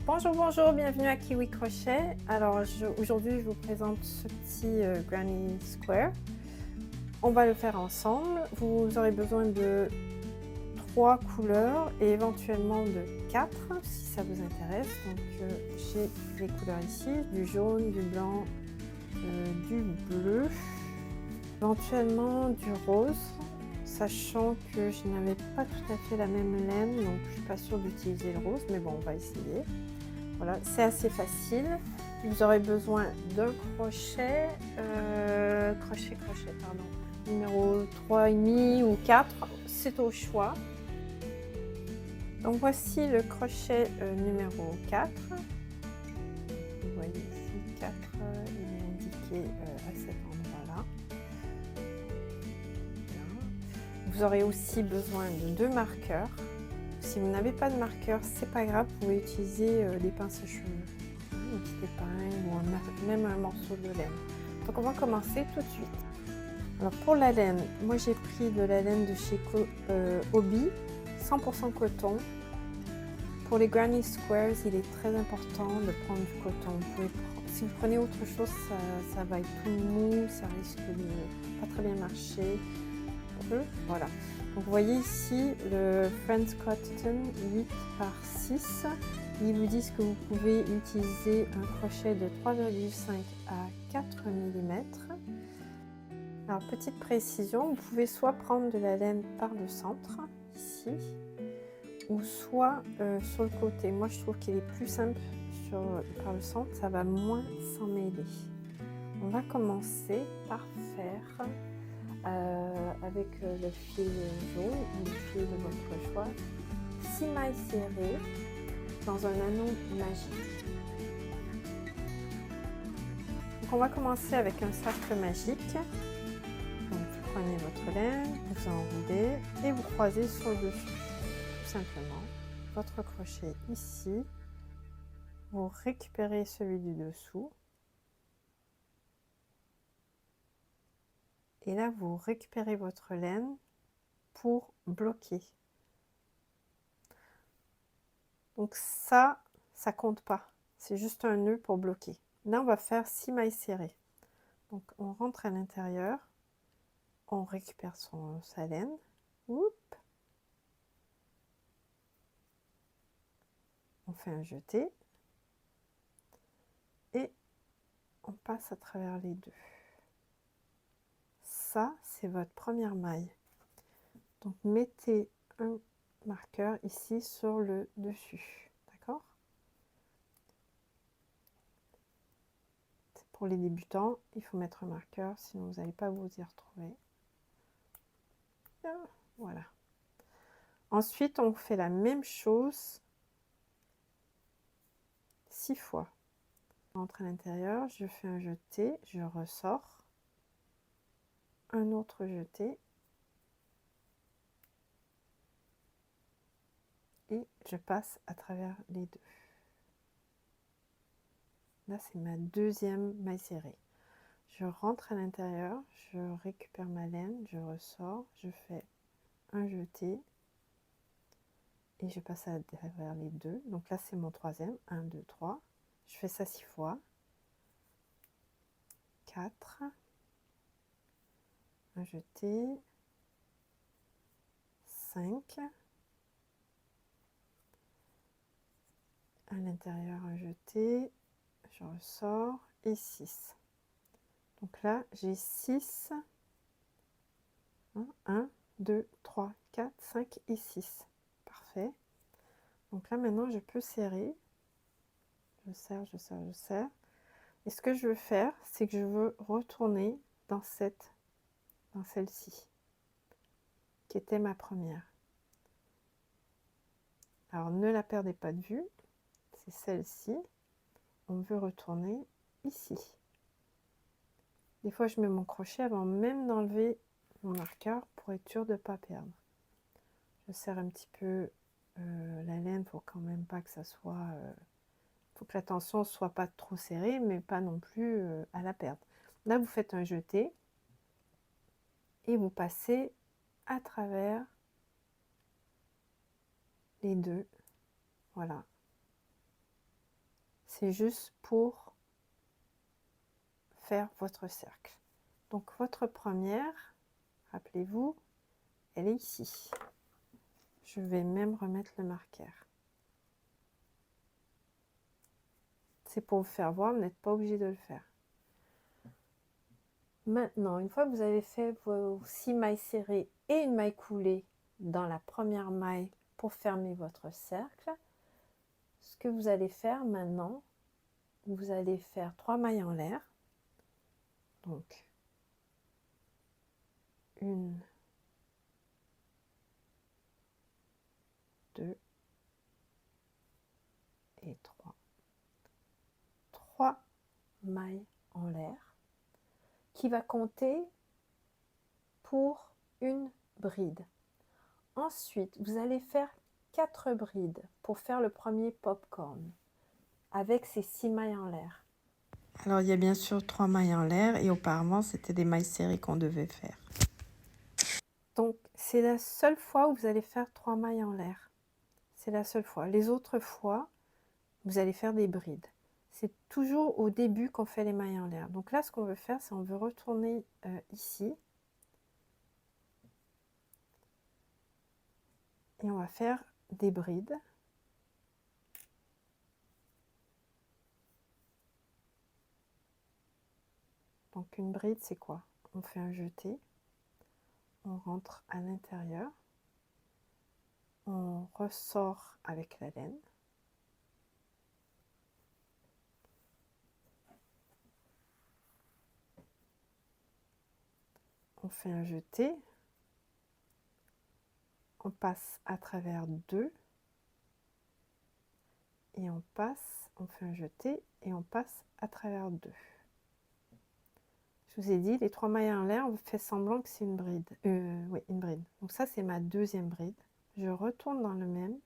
Bonjour, bonjour, bienvenue à Kiwi Crochet. Alors aujourd'hui je vous présente ce petit Granny Square. On va le faire ensemble. Vous aurez besoin de 3 couleurs et éventuellement de 4 si ça vous intéresse. Donc j'ai les couleurs ici, du jaune, du blanc, du bleu, éventuellement du rose. Sachant que je n'avais pas tout à fait la même laine, donc je suis pas sûre d'utiliser le rose, mais bon, on va essayer. Voilà, c'est assez facile. Vous aurez besoin d'un crochet, pardon, numéro 3,5 ou 4, c'est au choix. Donc voici le crochet numéro 4. Vous voyez ici 4, il est indiqué à cet endroit-là. Vous aurez aussi besoin de 2 marqueurs. Si vous n'avez pas de marqueur, c'est pas grave, vous pouvez utiliser des pinces à cheveux, une petite épingle ou même un morceau de laine. Donc on va commencer tout de suite. Alors pour la laine, moi j'ai pris de la laine de chez Hobbii, 100% coton. Pour les Granny Squares, il est très important de prendre du coton. Si vous prenez autre chose, ça va être tout mou, ça risque de pas très bien marcher. Voilà. Donc vous voyez ici le Friends Cotton 8 par 6. Ils vous disent que vous pouvez utiliser un crochet de 3,5 à 4 mm. Alors petite précision, vous pouvez soit prendre de la laine par le centre, ici, ou soit sur le côté. Moi je trouve qu'il est plus simple par le centre, ça va moins s'emmêler. On va commencer par faire avec le fil jaune ou le fil de votre choix, 6 mailles serrées dans un anneau magique. Donc on va commencer avec un cercle magique. Donc vous prenez votre laine, vous enroulez et vous croisez sur le dessus. Tout simplement, votre crochet ici, vous récupérez celui du dessous. Et là, vous récupérez votre laine pour bloquer. Donc ça compte pas. C'est juste un nœud pour bloquer. Là, on va faire 6 mailles serrées. Donc on rentre à l'intérieur, on récupère sa laine. Oup. On fait un jeté. Et on passe à travers les deux. Ça, c'est votre première maille. Donc mettez un marqueur ici sur le dessus. D'accord? Pour les débutants, il faut mettre un marqueur, sinon vous n'allez pas vous y retrouver. Voilà. Ensuite, on fait la même chose 6 fois. Je rentre à l'intérieur, je fais un jeté, je ressors, un autre jeté, et je passe à travers les deux. Là, c'est ma deuxième maille serrée. Je rentre à l'intérieur, je récupère ma laine, je ressors, je fais un jeté et je passe à travers les deux. Donc là, c'est mon troisième. 1, 2, 3. Je fais ça 6 fois. 4. Un jeté. 5. À l'intérieur, un jeté. Je ressors et 6. Donc là, j'ai 6. 1, 2, 3, 4, 5 et 6. Parfait. Donc là, maintenant, je peux serrer. Je serre, je serre, je serre. Et ce que je veux faire, c'est que je veux retourner dans celle-ci, qui était ma première. Alors, ne la perdez pas de vue. C'est celle-ci. On veut retourner ici. Des fois, je mets mon crochet avant même d'enlever mon marqueur pour être sûr de ne pas perdre. Je serre un petit peu la laine, faut quand même pas que ça soit... faut que la tension soit pas trop serrée, mais pas non plus à la perdre. Là, vous faites un jeté et vous passez à travers les deux. Voilà. c'est juste pour faire votre cercle. Donc votre première, rappelez-vous, elle est ici. Je vais même remettre le marqueur. C'est pour vous faire voir, vous n'êtes pas obligé de le faire. Maintenant, une fois que vous avez fait vos 6 mailles serrées et une maille coulée dans la première maille pour fermer votre cercle, ce que vous allez faire maintenant, vous allez faire 3 mailles en l'air. Donc, 1, 2 et 3. 3 mailles en l'air qui va compter pour une bride. Ensuite, vous allez faire 4 brides pour faire le premier popcorn avec ces 6 mailles en l'air. Alors, il y a bien sûr 3 mailles en l'air et auparavant, c'était des mailles serrées qu'on devait faire. Donc, c'est la seule fois où vous allez faire 3 mailles en l'air. C'est la seule fois. Les autres fois, vous allez faire des brides. C'est toujours au début qu'on fait les mailles en l'air. Donc là, ce qu'on veut faire, c'est on veut retourner ici. Et on va faire des brides. Donc une bride, c'est quoi? On fait un jeté. On rentre à l'intérieur. On ressort avec la laine. On fait un jeté. On passe à travers 2. Et on passe, on fait un jeté et on passe à travers 2. Je vous ai dit, les 3 mailles en l'air, on fait semblant que c'est une bride. Oui, une bride. Donc ça, c'est ma deuxième bride. Je retourne dans le même.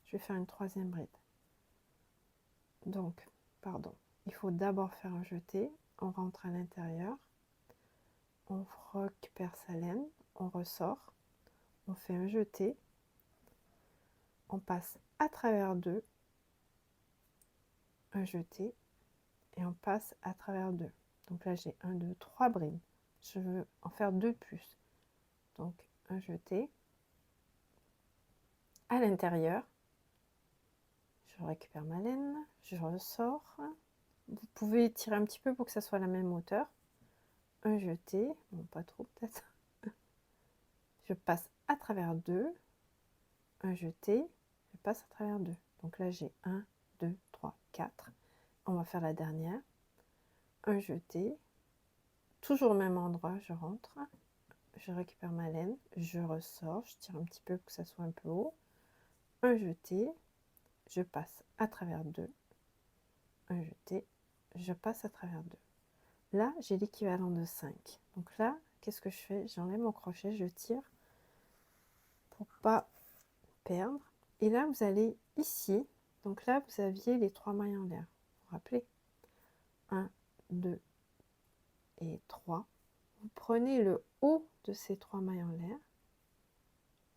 Je vais faire une troisième bride. Donc, pardon, il faut d'abord faire un jeté. On rentre à l'intérieur. On récupère sa laine. On ressort. On fait un jeté. On passe à travers 2. Un jeté. Et on passe à travers 2. Donc là, j'ai 1, 2, 3 brides. Je veux en faire 2 plus. Donc, un jeté. À l'intérieur, je récupère ma laine, je ressors. Vous pouvez tirer un petit peu pour que ça soit la même hauteur. Un jeté, bon, pas trop peut-être. Je passe à travers 2. Un jeté, je passe à travers 2. Donc là, j'ai 1, 2, 3, 4. On va faire la dernière. Un jeté, toujours au même endroit, je rentre. Je récupère ma laine, je ressors, je tire un petit peu pour que ça soit un peu haut. Un jeté, je passe à travers 2. Un jeté, je passe à travers 2. Là, j'ai l'équivalent de 5. Donc là, qu'est-ce que je fais? J'enlève mon crochet, je tire pour pas perdre. Et là, vous allez ici. Donc là, vous aviez les 3 mailles en l'air. Vous vous rappelez? 1, 2 et 3. Vous prenez le haut de ces 3 mailles en l'air.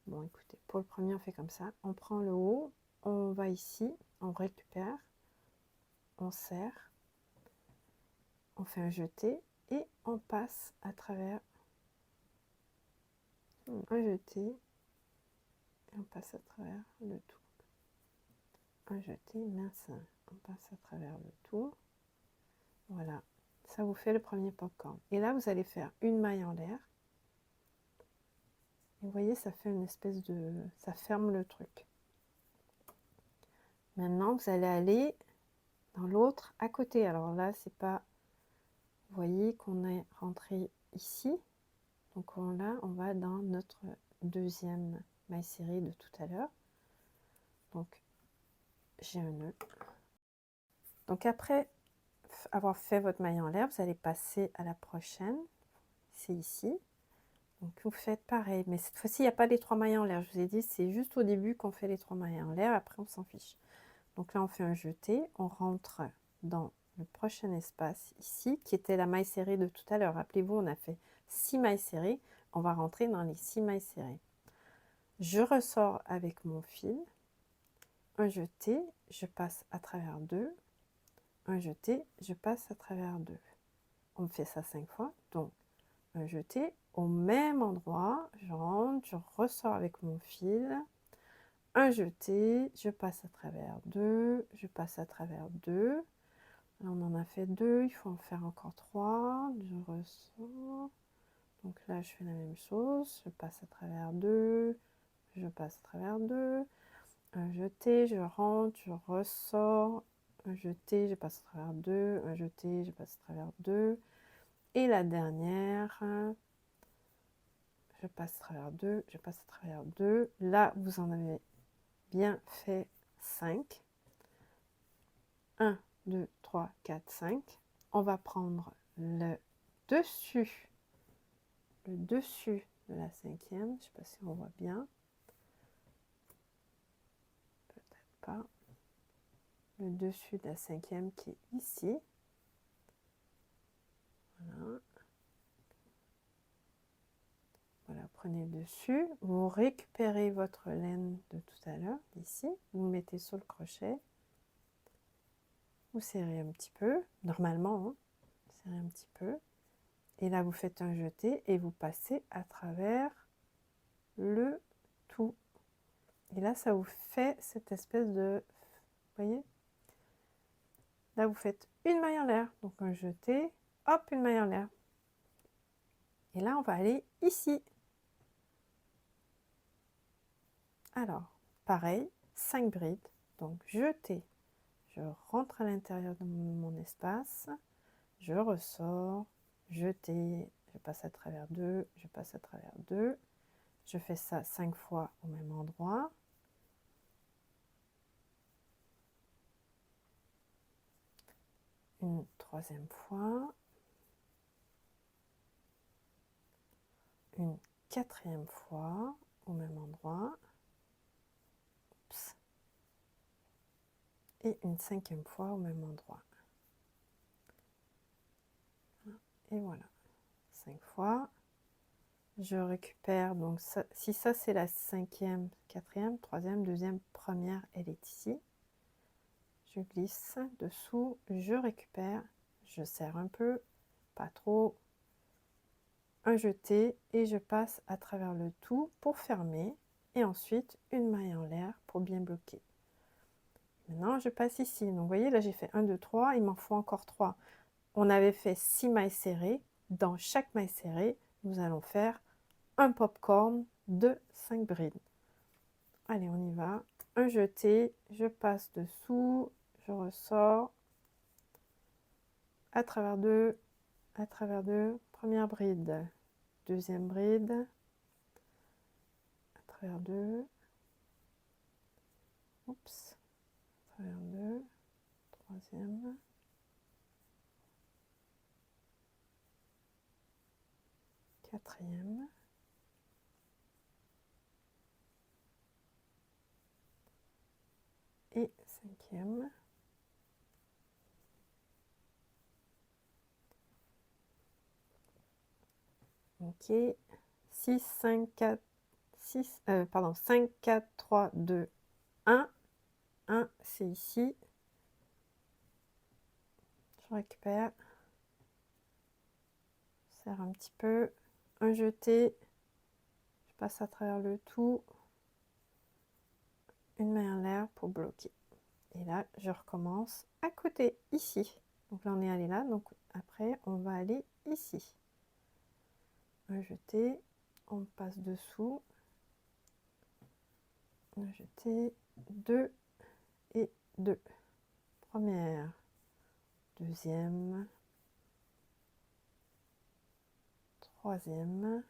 Bon, écoutez, pour le premier, on fait comme ça. On prend le haut, on va ici, on récupère, on serre, on fait un jeté et on passe à travers un jeté et on passe à travers le tout. Un jeté, mince, on passe à travers le tout. Voilà, ça vous fait le premier popcorn. Et là, vous allez faire une maille en l'air. Et vous voyez, ça fait une espèce de... ça ferme le truc. Maintenant, vous allez aller dans l'autre à côté. Alors là, c'est pas... Vous voyez qu'on est rentré ici. Donc là, on va dans notre deuxième maille serrée de tout à l'heure. Donc, j'ai un nœud. Donc après avoir fait votre maille en l'air, vous allez passer à la prochaine. C'est ici. Donc vous faites pareil, mais cette fois-ci, il n'y a pas les 3 mailles en l'air. Je vous ai dit, c'est juste au début qu'on fait les 3 mailles en l'air, après on s'en fiche. Donc là, on fait un jeté, on rentre dans le prochain espace ici, qui était la maille serrée de tout à l'heure. Rappelez-vous, on a fait 6 mailles serrées, on va rentrer dans les 6 mailles serrées. Je ressors avec mon fil, un jeté, je passe à travers 2, un jeté, je passe à travers 2. On fait ça 5 fois, donc un jeté au même endroit, je rentre, je ressors avec mon fil, un jeté, je passe à travers 2, je passe à travers 2. Là, on en a fait 2, il faut en faire encore 3, je ressors. Donc là, je fais la même chose, je passe à travers 2, je passe à travers 2, un jeté, je rentre, je ressors, un jeté, je passe à travers 2, un jeté, je passe à travers 2. Et la dernière, je passe à travers 2, je passe à travers 2. Là, vous en avez bien fait 5. 1, 2, 3, 4, 5. On va prendre le dessus de la cinquième. Je ne sais pas si on voit bien. Peut-être pas. Le dessus de la cinquième qui est ici. Voilà. Voilà, prenez le dessus. Vous récupérez votre laine de tout à l'heure, d'ici. Vous mettez sur le crochet. Vous serrez un petit peu, normalement, hein, serrez un petit peu. Et là, vous faites un jeté et vous passez à travers le tout. Et là, ça vous fait cette espèce de... Vous voyez? Là, vous faites une maille en l'air. Donc, un jeté, hop, une maille en l'air. Et là, on va aller ici. Alors, pareil, 5 brides. Donc, jeté. Je rentre à l'intérieur de mon espace. Je ressors. Jeté. Je passe à travers 2. Je passe à travers 2. Je fais ça 5 fois au même endroit. Une troisième fois. Une quatrième fois au même endroit. Oups. Et une cinquième fois au même endroit. Et voilà. 5 fois. Je récupère, donc ça, si ça c'est la cinquième, quatrième, troisième, deuxième, première, elle est ici. Je glisse dessous, je récupère, je serre un peu, pas trop, un jeté et je passe à travers le tout pour fermer et ensuite une maille en l'air pour bien bloquer. Maintenant je passe ici, donc vous voyez là j'ai fait 1, 2, 3, il m'en faut encore 3. On avait fait 6 mailles serrées, dans chaque maille serrée nous allons faire un popcorn de 5 brides. Allez, on y va. Un jeté, je passe dessous, je ressors, à travers 2, première bride, deuxième bride, à travers 2, oups, à travers 2, troisième, quatrième, et cinquième. Ok, 6, 5, 4, 6, pardon, 5, 4, 3, 2, 1. 1, c'est ici. Je récupère. Je serre un petit peu. Un jeté. Je passe à travers le tout. Une main en l'air pour bloquer. Et là, je recommence à côté, ici. Donc là, on est allé là. Donc après, on va aller ici. Un jeté. On passe dessous. Un jeté. 2 et 2. Première. Deuxième. Troisième.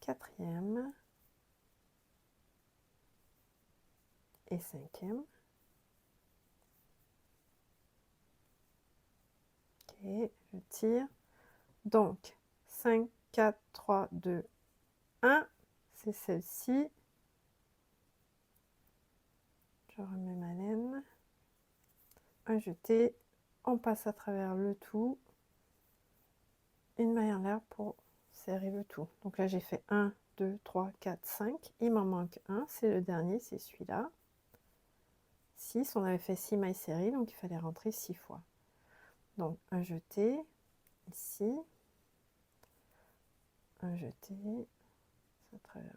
Quatrième. Et cinquième. Ok, je tire. Donc, 5, 4, 3, 2, 1. C'est celle-ci. Je remets ma laine. Un jeté. On passe à travers le tout. Une maille en l'air pour serrer le tout. Donc là, j'ai fait 1, 2, 3, 4, 5. Il m'en manque un, c'est le dernier, c'est celui-là. 6, on avait fait 6 mailles serrées, donc il fallait rentrer 6 fois. Donc un jeté, ici, un jeté, ça traverse.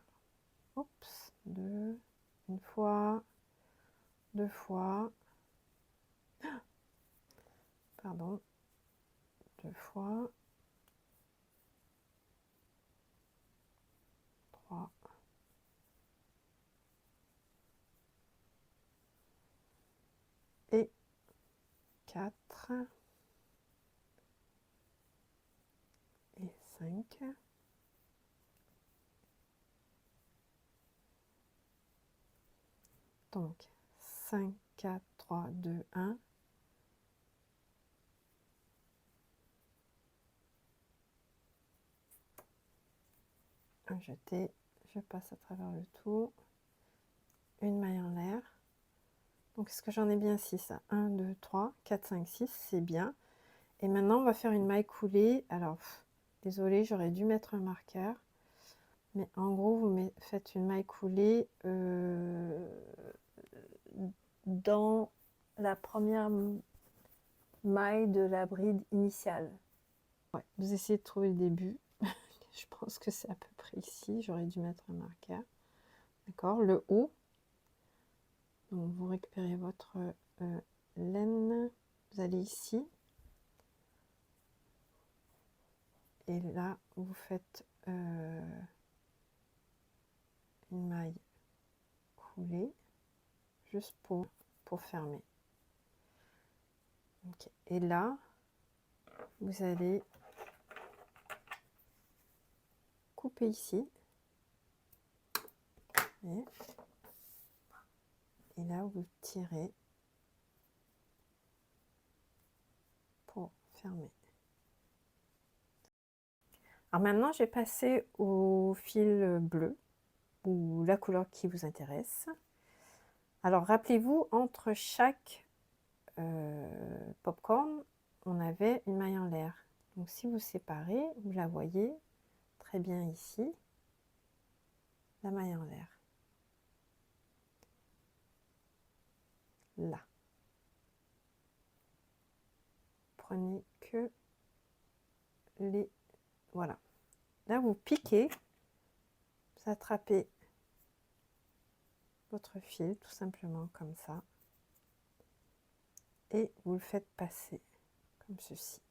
Oups, 2, une fois, 2 fois, pardon, 2 fois, 3, et 4, et 5. Donc 5, 4, 3, 2, 1. Un jeté, je passe à travers le tout, une maille en l'air. Donc est-ce que j'en ai bien 6? 1, 2, 3, 4, 5, 6, c'est bien. Et maintenant on va faire une maille coulée. Alors désolé, j'aurais dû mettre un marqueur, mais en gros vous faites une maille coulée dans la première maille de la bride initiale. Ouais, vous essayez de trouver le début. Je pense que c'est à peu près ici, j'aurais dû mettre un marqueur. D'accord, le haut. Donc vous récupérez votre laine, vous allez ici. Et là, vous faites une maille coulée, juste pour fermer. Okay. Et là, vous allez couper ici. Et là, vous tirez pour fermer. Alors maintenant, j'ai passé au fil bleu, ou la couleur qui vous intéresse. Alors, rappelez-vous, entre chaque popcorn, on avait une maille en l'air. Donc, si vous séparez, vous la voyez très bien ici, la maille en l'air. Là. Prenez que les... Voilà. Là, vous piquez, vous attrapez votre fil, tout simplement comme ça. Et vous le faites passer, comme ceci.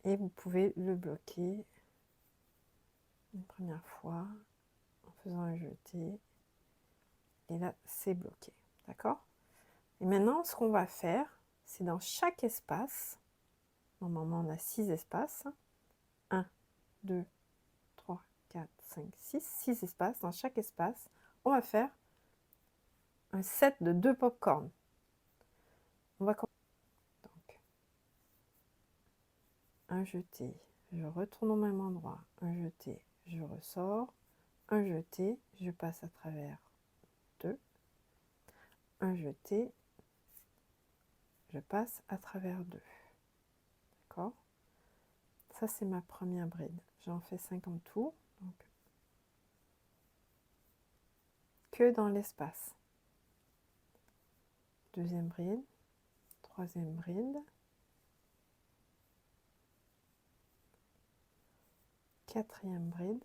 Et vous pouvez le bloquer une première fois en faisant un jeté. Et là, c'est bloqué. D'accord? Et maintenant, ce qu'on va faire, c'est dans chaque espace, normalement on a 6 espaces, 1, 2, 3, 4, 5, 6, 6 espaces. Dans chaque espace, on va faire un set de 2 pop-corn. On va commencer. Donc, un jeté, je retourne au même endroit, un jeté, je ressors, un jeté, je passe à travers 2, un jeté, je passe à travers 2. D'accord? Ça, c'est ma première bride. J'en fais 5 en tout. Donc, que dans l'espace. Deuxième bride, troisième bride, quatrième bride.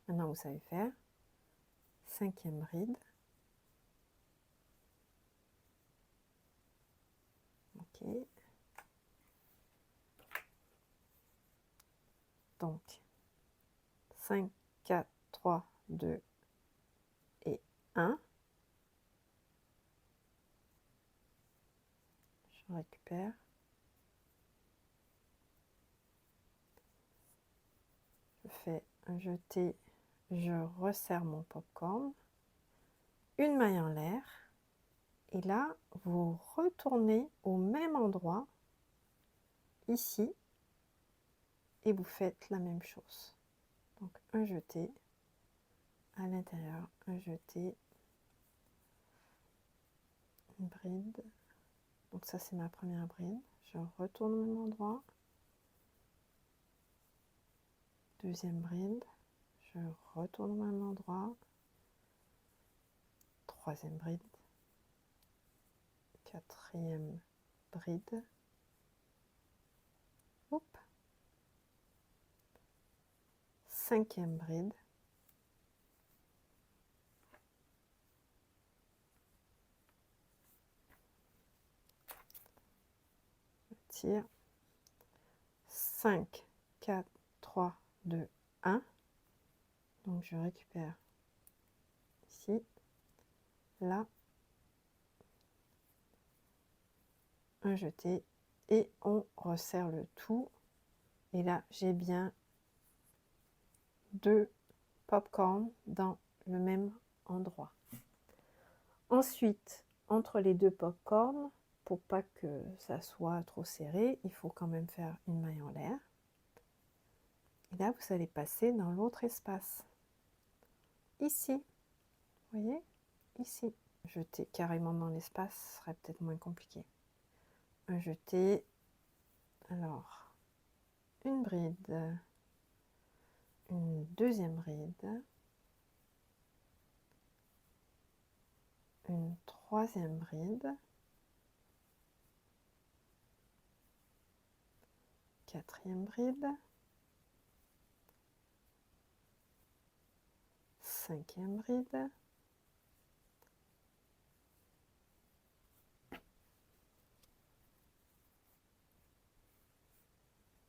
Maintenant, vous savez faire. Cinquième bride. Ok. Donc, 5, 4, 3, 2 et 1. Je récupère. Je fais un jeté, je resserre mon popcorn. Une maille en l'air. Et là, vous retournez au même endroit, ici, et vous faites la même chose. Donc, un jeté à l'intérieur, un jeté, une bride. Donc ça, c'est ma première bride. Je retourne au même endroit. deuxième bride, je retourne au même endroit, troisième bride, quatrième bride, hop, cinquième bride, je tire, 5, 4, 3, 2, 1, donc je récupère ici, là, un jeté, et on resserre le tout, et là j'ai bien 2 pop-corn dans le même endroit. Ensuite, entre les 2 pop-corn, pour pas que ça soit trop serré, il faut quand même faire une maille en l'air. Et là, vous allez passer dans l'autre espace. Ici, vous voyez, ici. Jeter carrément dans l'espace serait peut-être moins compliqué. Un jeté, alors, une bride, une deuxième bride, une troisième bride, quatrième bride, cinquième bride,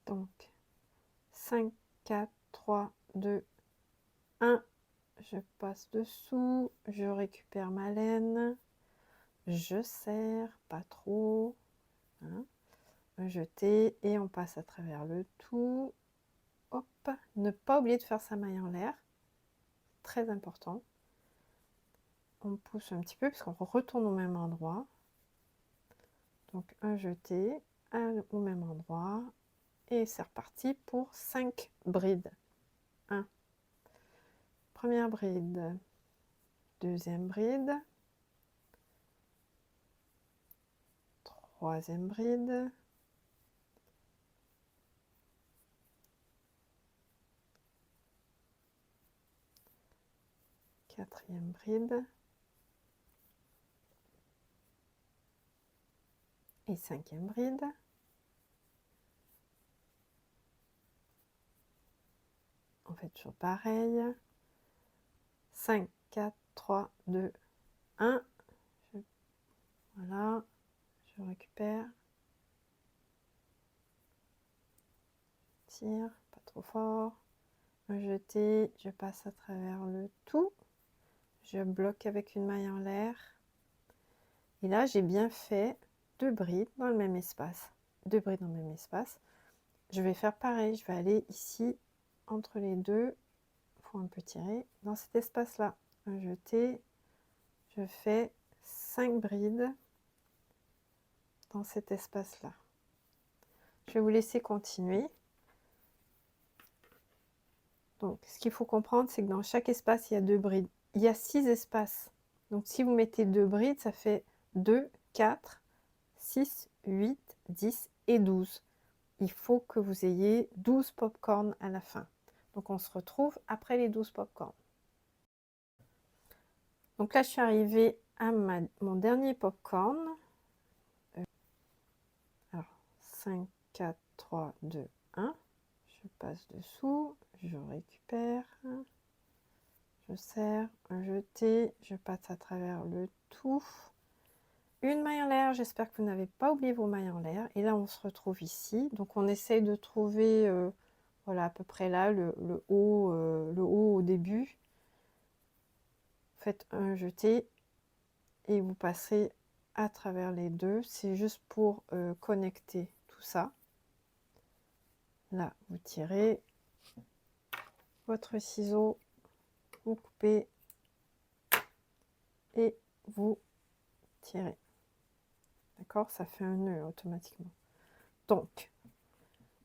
donc 5, 4, 3, 2, 1, je passe dessous, je récupère ma laine, je serre, pas trop, hein, un jeté, et on passe à travers le tout, hop, ne pas oublier de faire sa maille en l'air, très important, on pousse un petit peu parce qu'on retourne au même endroit, donc un jeté, au même endroit, et c'est reparti pour 5 brides. 1, première bride, deuxième bride, troisième bride, quatrième bride et cinquième bride. On fait toujours pareil. 5, 4, 3, 2, 1. Voilà, je récupère. Tire, pas trop fort. Un jeté, je passe à travers le tout. Je bloque avec une maille en l'air. Et là, j'ai bien fait 2 brides dans le même espace. 2 brides dans le même espace. Je vais faire pareil, je vais aller ici entre les deux. Il faut un peu tirer. Dans cet espace-là, un jeté, je fais 5 brides dans cet espace-là. Je vais vous laisser continuer. Donc, ce qu'il faut comprendre, c'est que dans chaque espace, il y a 2 brides. Il y a 6 espaces. Donc, si vous mettez 2 brides, ça fait 2, 4, 6, 8, 10 et 12. Il faut que vous ayez 12 pop-corn à la fin. Donc, on se retrouve après les 12 pop-corn. Donc là, je suis arrivée à mon dernier pop-corn. Alors, 5, 4, 3, 2, 1. Je passe dessous, je récupère, je serre, un jeté, je passe à travers le tout. Une maille en l'air, j'espère que vous n'avez pas oublié vos mailles en l'air. Et là, on se retrouve ici. Donc, on essaye de trouver, voilà, à peu près là, le haut au début. Faites un jeté et vous passez à travers les deux. C'est juste pour connecter tout ça. Là, vous tirez votre ciseau, vous coupez et vous tirez. D'accord? Ça fait un nœud automatiquement. Donc,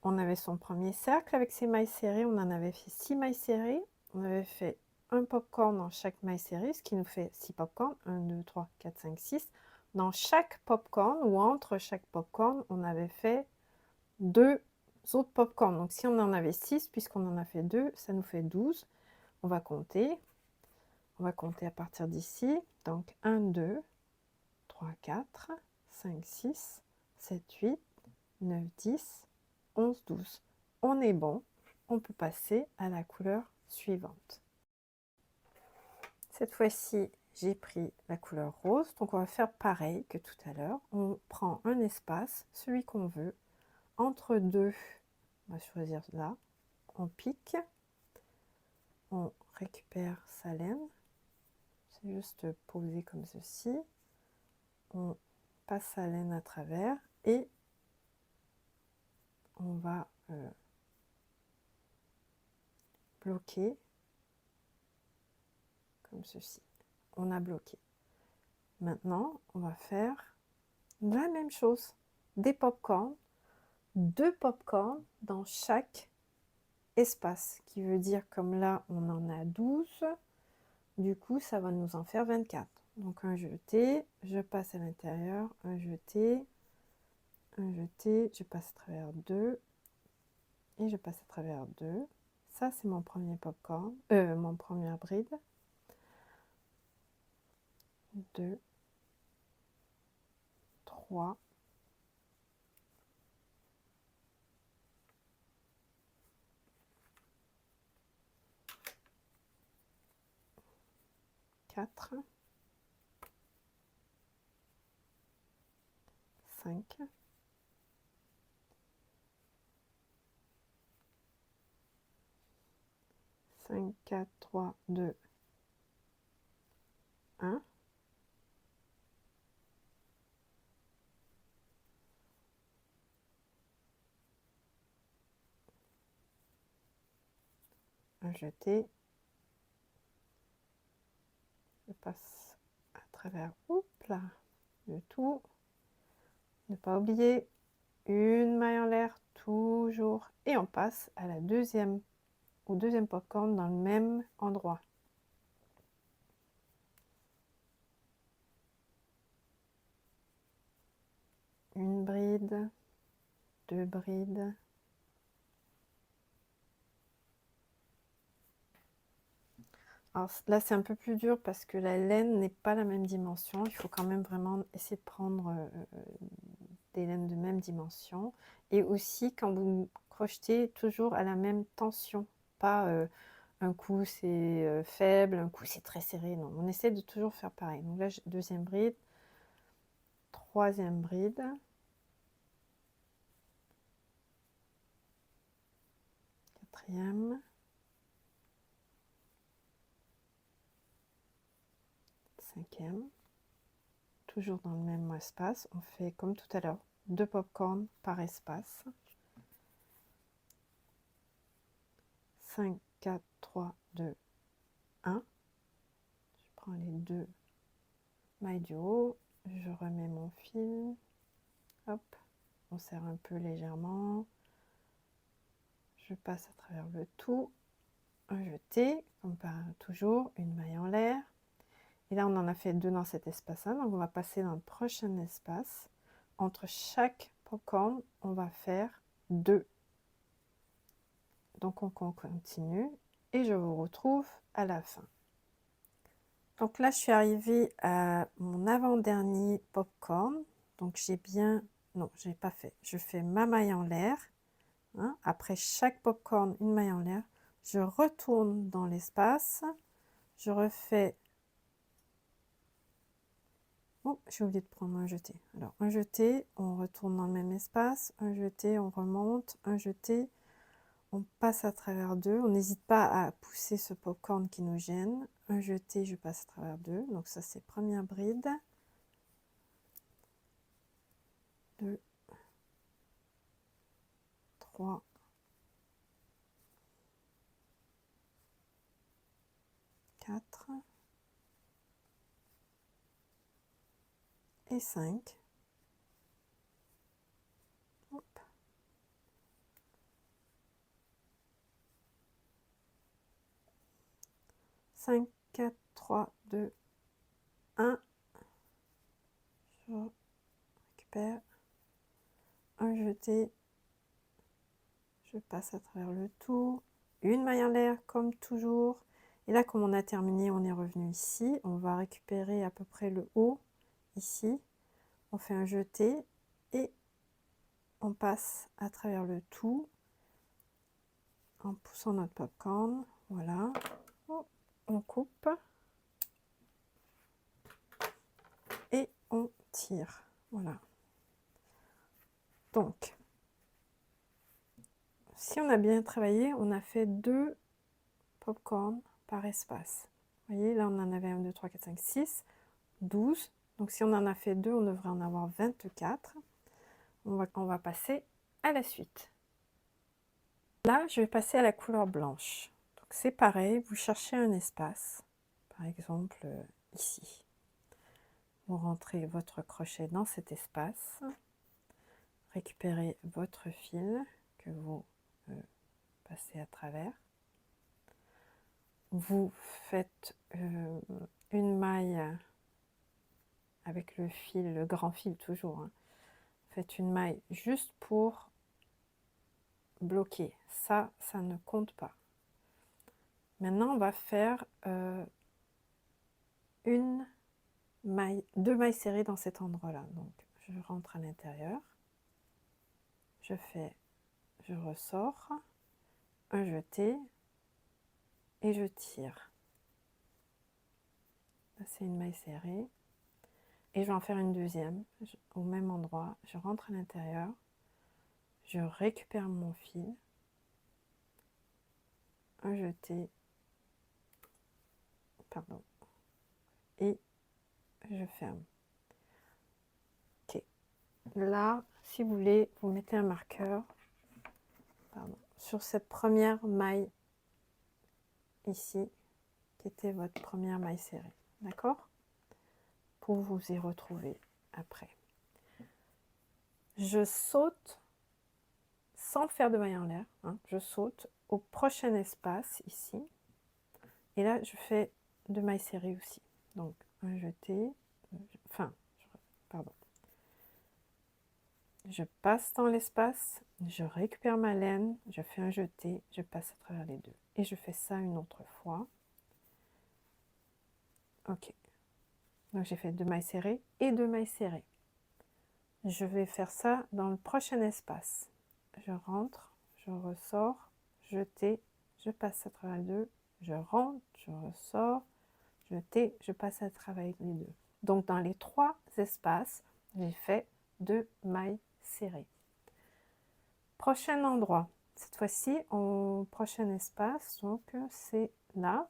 on avait son premier cercle avec ses mailles serrées. On en avait fait 6 mailles serrées. On avait fait un pop-corn dans chaque maille serrée, ce qui nous fait 6 pop-corn. 1, 2, 3, 4, 5, 6. Dans chaque pop-corn ou entre chaque pop-corn, on avait fait 2 autres pop-corn. Donc si on en avait 6, puisqu'on en a fait 2, ça nous fait 12. On va compter. On va compter à partir d'ici. Donc 1, 2, 3, 4, 5, 6, 7, 8, 9, 10, 11, 12. On est bon. On peut passer à la couleur suivante. Cette fois-ci, j'ai pris la couleur rose. Donc on va faire pareil que tout à l'heure. On prend un espace, celui qu'on veut, entre deux. On va choisir là. On pique. On récupère sa laine. C'est juste posé comme ceci. On passe sa laine à travers et on va bloquer comme ceci. On a bloqué. Maintenant, on va faire la même chose. Des pop-corn, 2 pop-corn dans chaque espace, qui veut dire comme là, on en a 12. Du coup, ça va nous en faire 24. Donc un jeté, je passe à l'intérieur, un jeté, je passe à travers 2 et je passe à travers 2. Ça, c'est mon premier popcorn, mon première bride. 2, 3, 4, 5, 5, 4, 3, 2, 1. Un jeté. Je passe à travers, oups là, le tout. Ne pas oublier une maille en l'air toujours. Et on passe à la deuxième, au deuxième popcorn dans le même endroit. Une bride, 2 brides. Alors là, c'est un peu plus dur parce que la laine n'est pas la même dimension. Il faut quand même vraiment essayer de prendre des laines de même dimension. Et aussi, quand vous crochetez, toujours à la même tension. Pas un coup c'est faible, un coup c'est très serré. Non, on essaie de toujours faire pareil. Donc là, deuxième bride, troisième bride. Quatrième. Cinquième. Toujours dans le même espace. On fait comme tout à l'heure, 2 popcorn par espace. 5, 4, 3, 2, 1. Je prends les 2 mailles du haut. Je remets mon fil. Hop. On serre un peu légèrement. Je passe à travers le tout. Un jeté, comme par toujours, une maille en l'air. Et là, on en a fait 2 dans cet espace-là. Donc, on va passer dans le prochain espace. Entre chaque popcorn, on va faire 2. Donc, on continue. Et je vous retrouve à la fin. Donc là, je suis arrivée à mon avant-dernier popcorn. Donc, j'ai bien... Non, je n'ai pas fait. Je fais ma maille en l'air. Hein. Après chaque popcorn, une maille en l'air. Je retourne dans l'espace. Je refais... Oh, j'ai oublié de prendre un jeté. Alors, un jeté, on retourne dans le même espace. Un jeté, on remonte. Un jeté, on passe à travers 2. On n'hésite pas à pousser ce popcorn qui nous gêne. Un jeté, je passe à travers 2. Donc ça, c'est première bride. 2, 3, 4 et 5. Hop. 5, 4, 3, 2, 1. Je récupère un jeté, je passe à travers le tout, une maille en l'air comme toujours. Et là, comme on a terminé, on est revenu ici. On va récupérer à peu près le haut ici. On fait un jeté et on passe à travers le tout en poussant notre popcorn. Voilà. On coupe et on tire. Voilà. Donc, si on a bien travaillé, on a fait 2 popcorn par espace. Vous voyez, là on en avait 1, 2, 3, 4, 5, 6, 12. Donc si on en a fait 2, on devrait en avoir 24. On va passer à la suite. Là, je vais passer à la couleur blanche. Donc c'est pareil, vous cherchez un espace, par exemple ici. Vous rentrez votre crochet dans cet espace, récupérez votre fil que vous passez à travers. Vous faites une maille avec le fil, le grand fil toujours. Hein. Faites une maille juste pour bloquer. Ça ne compte pas. Maintenant, on va faire deux mailles serrées dans cet endroit-là. Donc, je rentre à l'intérieur. Je ressors, un jeté et je tire. Là, c'est une maille serrée. Et je vais en faire une deuxième au même endroit. Je rentre à l'intérieur. Je récupère mon fil. Un jeté. Pardon. Et je ferme. Ok. Là, si vous voulez, vous mettez un marqueur sur cette première maille ici, qui était votre première maille serrée. D'accord? Pour vous y retrouver après. Je saute sans faire de maille en l'air. Hein, je saute au prochain espace ici. Et là, je fais 2 mailles serrées aussi. Donc, un jeté. Pardon. Je passe dans l'espace, je récupère ma laine, je fais un jeté, je passe à travers les deux. Et je fais ça une autre fois. Ok. Donc j'ai fait 2 mailles serrées et 2 mailles serrées. Je vais faire ça dans le prochain espace. Je rentre, je ressors, jeté, je passe à travers les deux, je rentre, je ressors, jeté, je passe à travers les deux. Donc dans les 3 espaces, j'ai fait 2 mailles serrées. Prochain endroit, cette fois-ci, au prochain espace, donc c'est là.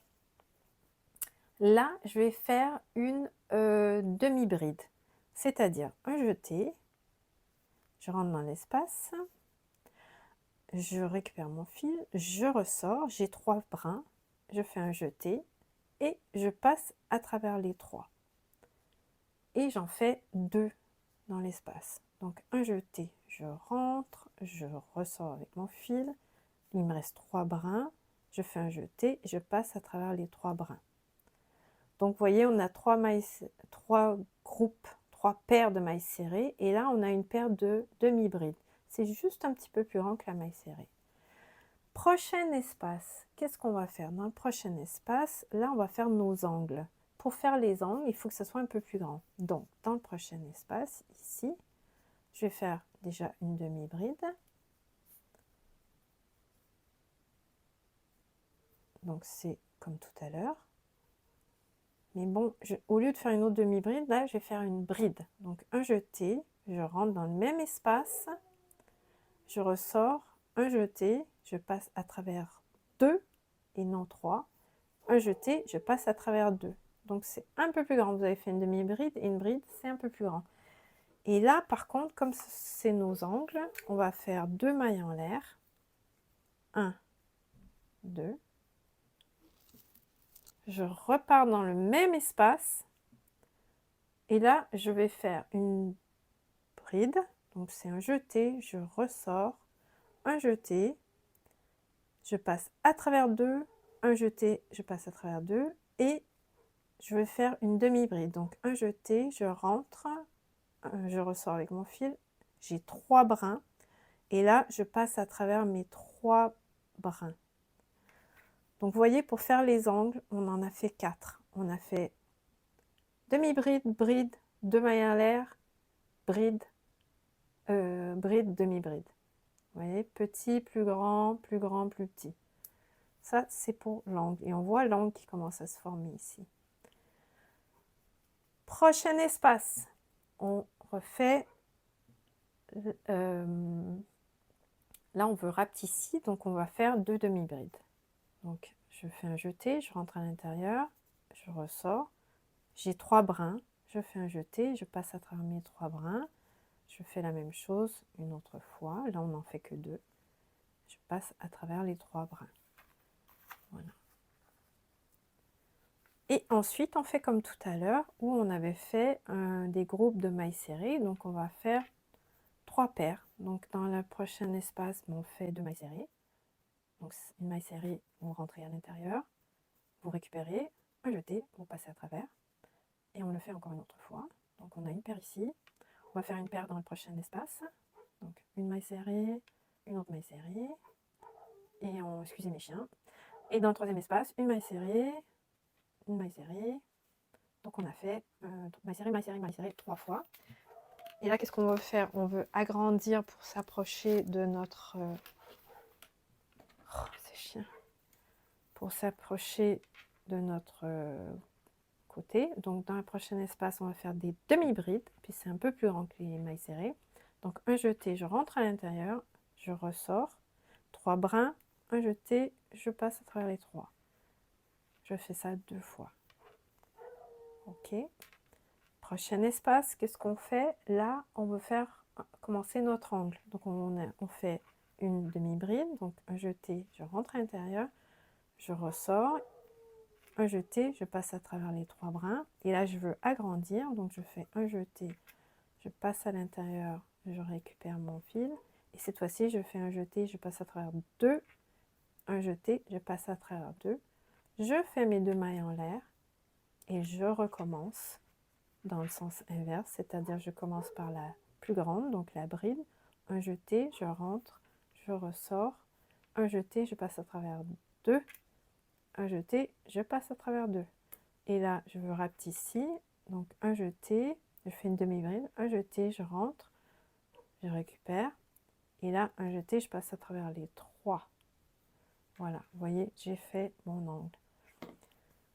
Là, je vais faire une demi-bride, c'est-à-dire un jeté, je rentre dans l'espace, je récupère mon fil, je ressors, j'ai 3 brins, je fais un jeté et je passe à travers les 3. Et j'en fais 2 dans l'espace. Donc un jeté, je rentre, je ressors avec mon fil, il me reste 3 brins, je fais un jeté, je passe à travers les 3 brins. Donc vous voyez, on a 3 groupes, 3 paires de mailles serrées, et là on a une paire de demi-brides. C'est juste un petit peu plus grand que la maille serrée. Prochain espace, qu'est-ce qu'on va faire? Dans le prochain espace, là on va faire nos angles. Pour faire les angles, il faut que ce soit un peu plus grand. Donc dans le prochain espace, ici, je vais faire déjà une demi-bride. Donc c'est comme tout à l'heure. Mais bon, au lieu de faire une autre demi-bride, là, je vais faire une bride. Donc, un jeté, je rentre dans le même espace, je ressors, un jeté, je passe à travers 2 et non 3. Un jeté, je passe à travers 2. Donc, c'est un peu plus grand. Vous avez fait une demi-bride et une bride, c'est un peu plus grand. Et là, par contre, comme c'est nos angles, on va faire 2 mailles en l'air. 1, 2. Je repars dans le même espace. Et là, je vais faire une bride. Donc, c'est un jeté, je ressors, un jeté, je passe à travers 2, un jeté, je passe à travers 2 et je vais faire une demi-bride. Donc, un jeté, je rentre, je ressors avec mon fil, j'ai 3 brins et là, je passe à travers mes 3 brins. Donc vous voyez, pour faire les angles, on en a fait 4. On a fait demi-bride, bride, 2 mailles à l'air, bride, bride, demi-bride. Vous voyez, petit, plus grand, plus grand, plus petit. Ça, c'est pour l'angle. Et on voit l'angle qui commence à se former ici. Prochain espace. On refait... là, on veut rapetisser, donc on va faire 2 demi-brides. Donc, je fais un jeté, je rentre à l'intérieur, je ressors. J'ai 3 brins, je fais un jeté, je passe à travers mes 3 brins. Je fais la même chose une autre fois. Là, on n'en fait que 2. Je passe à travers les 3 brins. Voilà. Et ensuite, on fait comme tout à l'heure, où on avait fait des groupes de mailles serrées. Donc, on va faire 3 paires. Donc, dans le prochain espace, on fait 2 mailles serrées. Donc, une maille serrée, vous rentrez à l'intérieur, vous récupérez, un jeté, vous passez à travers. Et on le fait encore une autre fois. Donc, on a une paire ici. On va faire une paire dans le prochain espace. Donc, une maille serrée, une autre maille serrée. Et on, excusez mes chiens. Et dans le troisième espace, une maille serrée, une maille serrée. Donc on a fait maille serrée, maille serrée, maille serrée 3 fois. Et là, qu'est-ce qu'on veut faire? On veut agrandir pour s'approcher de notre... Oh, c'est chiant. Pour s'approcher de notre côté. Donc dans le prochain espace, on va faire des demi-brides. Puis c'est un peu plus grand que les mailles serrées. Donc un jeté, je rentre à l'intérieur, je ressors. 3 brins, un jeté, je passe à travers les 3. Je fais ça 2 fois. Ok. Prochain espace, qu'est-ce qu'on fait? Là, on veut faire commencer notre angle. Donc, on fait une demi-bride, donc un jeté, je rentre à l'intérieur, je ressors, un jeté, je passe à travers les 3 brins. Et là, je veux agrandir, donc je fais un jeté, je passe à l'intérieur, je récupère mon fil. Et cette fois-ci, je fais un jeté, je passe à travers 2, un jeté, je passe à travers 2. Je fais mes 2 mailles en l'air et je recommence dans le sens inverse, c'est-à-dire je commence par la plus grande, donc la bride, un jeté, je rentre, je ressors, un jeté, je passe à travers 2, un jeté, je passe à travers 2. Et là, je veux rapetisser, donc un jeté, je fais une demi-bride, un jeté, je rentre, je récupère, et là, un jeté, je passe à travers les 3. Voilà, vous voyez, j'ai fait mon angle.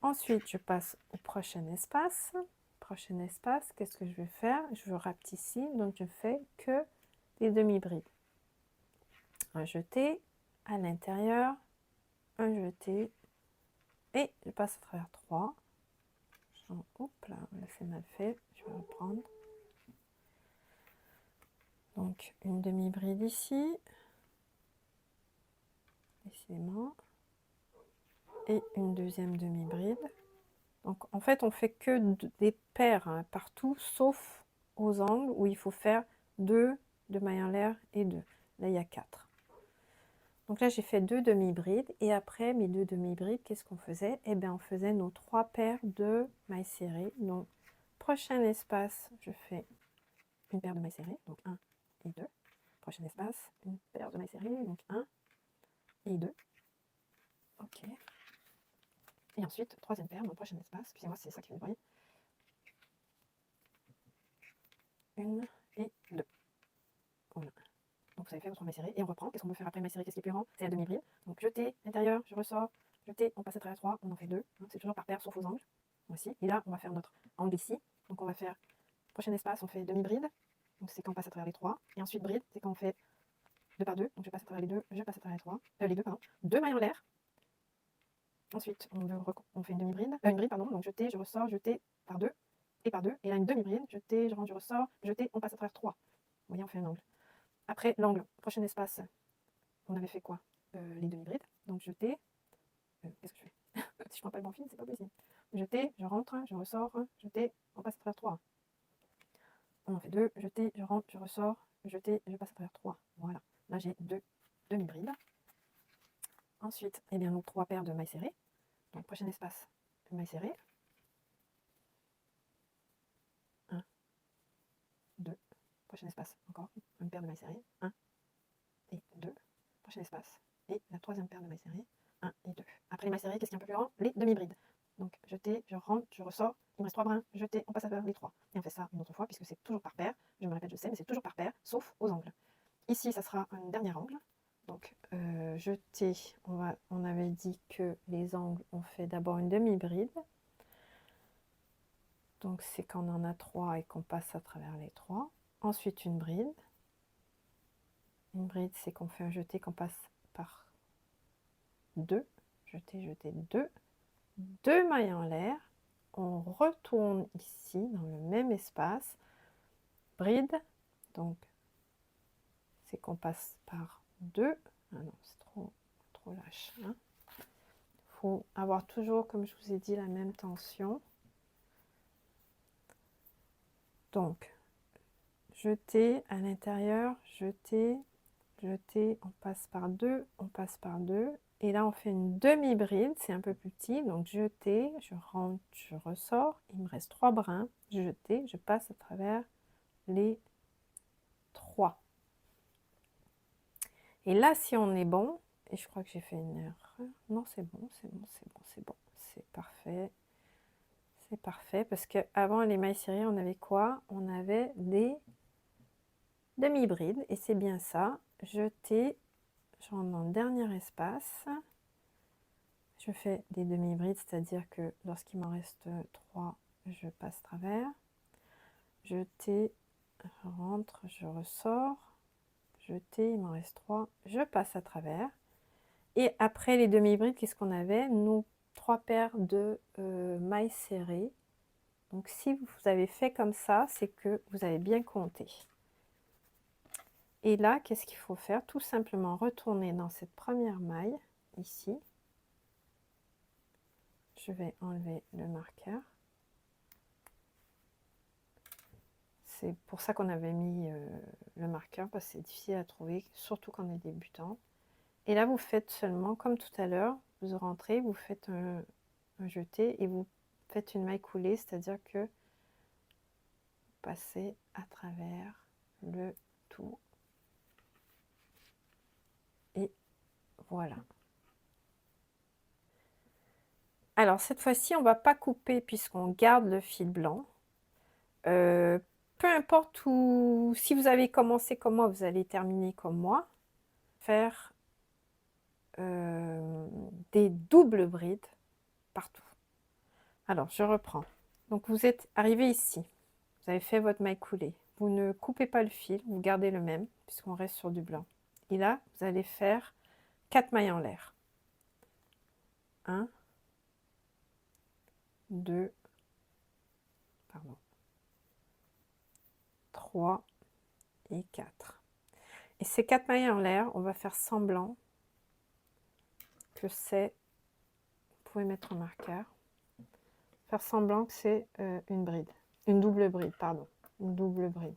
Ensuite, je passe au prochain espace. Prochain espace, qu'est-ce que je vais faire? Je veux rapetisser, donc je fais que des demi-brides. Un jeté à l'intérieur, un jeté, et je passe à travers 3. Hop là, c'est mal fait, je vais reprendre. Donc une demi-bride ici, décidément, et une deuxième demi-bride. Donc en fait, on fait que des paires hein, partout, sauf aux angles où il faut faire 2 de mailles en l'air et 2. Là, il y a 4. Donc là, j'ai fait 2 demi-brides. Et après mes 2 demi-brides, qu'est-ce qu'on faisait? Eh bien, on faisait nos 3 paires de mailles serrées. Donc, prochain espace, je fais une paire de mailles serrées. Donc, 1 et 2. Prochain espace, une paire de mailles serrées. Donc, 1 et 2. OK. Et ensuite, troisième paire, mon prochain espace. Excusez-moi, c'est ça qui fait du bruit. 1 et 2. Voilà. Donc vous avez fait votre maille serrée et on reprend. Qu'est-ce qu'on peut faire après maille serrée? Qu'est-ce qui est plus grand? C'est la demi-bride. Donc jeté, intérieur, je ressors, jeté, on passe à travers 3, on en fait 2. Hein, c'est toujours par paire sauf aux angles. Voici. Et là, on va faire notre angle ici. Donc on va faire, prochain espace, on fait demi-bride. Donc c'est quand on passe à travers les 3. Et ensuite bride, c'est quand on fait 2 par 2. Donc je passe à travers les 2, je passe à travers les 3. Les 2, pardon. 2 mailles en l'air. Ensuite, on fait une demi-bride. Une bride, pardon. Donc jeté, je ressors, jeté par 2 et par 2. Et là, une demi-bride. Jeté, je rentre, je ressors, jeté, on passe à travers 3. Vous voyez, on fait un angle. Après l'angle, prochain espace, on avait fait quoi? Les demi-brides. Donc jeté. Qu'est-ce que je fais? Si je prends pas le bon fil, c'est pas possible. Jeté, je rentre, je ressors, jeté, on passe à travers 3. On en fait 2, jeté, je rentre, je ressors, jeté, je passe à travers 3. Voilà. Là j'ai 2 demi-brides. Ensuite, eh bien, donc 3 paires de mailles serrées. Donc prochain espace, mailles serrées. 1, 2. Prochain espace, encore une paire de mailles serrées. 1 et 2. Prochain espace, et la troisième paire de mailles serrées, 1 et 2. Après les mailles serrées, qu'est-ce qui est un peu plus grand? Les demi-brides. Donc jeter, je rentre, je ressors, il me reste 3 brins, jeter, on passe à faire les 3. Et on fait ça une autre fois puisque c'est toujours par paire. Je me répète, je sais, mais c'est toujours par paire, sauf aux angles. Ici, ça sera un dernier angle. Donc jeter, on avait dit que les angles, on fait d'abord une demi-bride. Donc c'est quand on en a 3 et qu'on passe à travers les 3. Ensuite une bride. Une bride, c'est qu'on fait un jeté, qu'on passe par 2. Jeter, jeter, 2. 2 mailles en l'air. On retourne ici dans le même espace. Bride. Donc c'est qu'on passe par 2. Ah non, c'est trop lâche. Il faut avoir toujours, comme je vous ai dit, la même tension. Donc, jeter à l'intérieur, jeter, jeter, on passe par 2, on passe par 2. Et là, on fait une demi-bride, c'est un peu plus petit. Donc, jeter, je rentre, je ressors. Il me reste 3 brins. Jeter, je passe à travers les 3. Et là, si on est bon, et je crois que j'ai fait une erreur. Non, c'est bon, c'est bon, c'est bon, c'est bon. C'est parfait. C'est parfait parce qu'avant les mailles serrées, on avait quoi? On avait des demi-brides et c'est bien ça. Jeter, je rentre dans le dernier espace. Je fais des demi-brides, c'est-à-dire que lorsqu'il m'en reste 3, je passe travers. Jeter, je rentre, je ressors. Jeter, il m'en reste 3, je passe à travers. Et après les demi-brides, qu'est-ce qu'on avait? Nos 3 paires de mailles serrées. Donc si vous avez fait comme ça, c'est que vous avez bien compté. Et là, qu'est-ce qu'il faut faire? Tout simplement retourner dans cette première maille, ici. Je vais enlever le marqueur. C'est pour ça qu'on avait mis le marqueur, parce que c'est difficile à trouver, surtout quand on est débutant. Et là, vous faites seulement, comme tout à l'heure, vous rentrez, vous faites un jeté et vous faites une maille coulée, c'est-à-dire que vous passez à travers le tout. Et voilà. Alors, cette fois-ci, on ne va pas couper puisqu'on garde le fil blanc. Peu importe où, si vous avez commencé comme moi, vous allez terminer comme moi. Faire des doubles brides partout. Alors, je reprends. Donc, vous êtes arrivé ici. Vous avez fait votre maille coulée. Vous ne coupez pas le fil, vous gardez le même, puisqu'on reste sur du blanc. Et là, vous allez faire 4 mailles en l'air. 1, 2, pardon, 3 et 4. Et ces 4 mailles en l'air, on va faire semblant que c'est, vous pouvez mettre un marqueur, faire semblant que c'est une bride, une double bride, pardon, une double bride.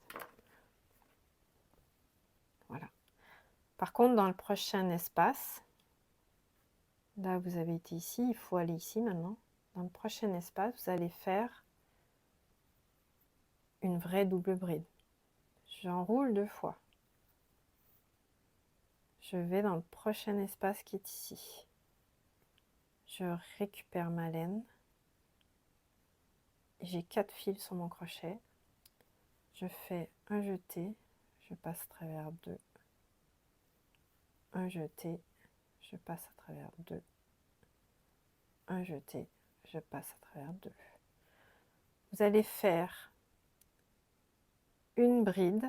Voilà. Par contre, dans le prochain espace, là vous avez été ici, il faut aller ici maintenant. Dans le prochain espace, vous allez faire une vraie double bride. J'enroule 2 fois. Je vais dans le prochain espace qui est ici. Je récupère ma laine. J'ai 4 fils sur mon crochet. Je fais un jeté, je passe à travers 2. Un jeté, je passe à travers 2. Un jeté, je passe à travers 2. Vous allez faire une bride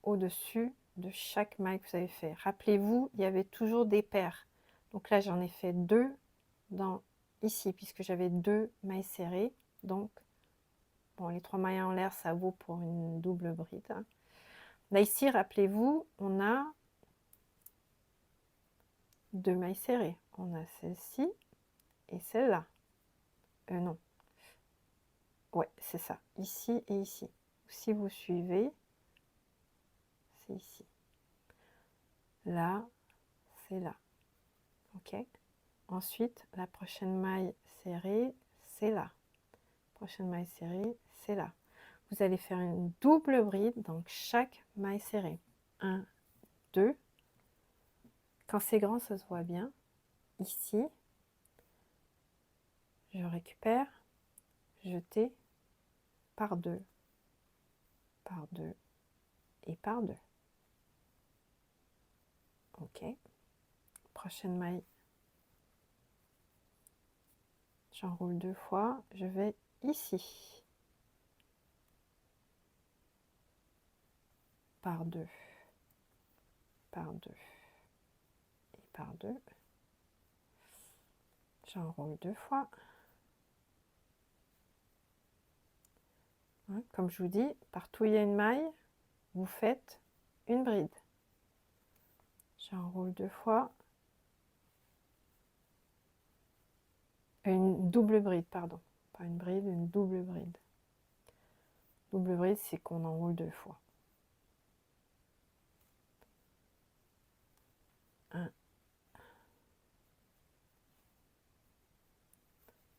au-dessus de chaque maille que vous avez fait. Rappelez-vous, il y avait toujours des paires. Donc là, j'en ai fait 2 ici, puisque j'avais 2 mailles serrées. Donc, bon, les 3 mailles en l'air, ça vaut pour une double bride. Là, ici, rappelez-vous, on a 2 mailles serrées. On a celle-ci et celle-là. Non. Ouais, c'est ça. Ici et ici. Si vous suivez, c'est ici. Là, c'est là. OK. Ensuite, la prochaine maille serrée, c'est là. Prochaine maille serrée, c'est là. Vous allez faire une double bride dans chaque maille serrée. 1, 2, Quand c'est grand, ça se voit bien. Ici, je récupère, jeter par 2, par 2 et par 2. Ok. Prochaine maille. J'enroule 2 fois, je vais ici. Par 2, par 2 et par 2. J'enroule 2 fois. Hein, comme je vous dis, partout où il y a une maille, vous faites une bride. J'enroule 2 fois. Une double bride, pardon. Pas une bride, une double bride. Double bride, c'est qu'on enroule 2 fois. 1.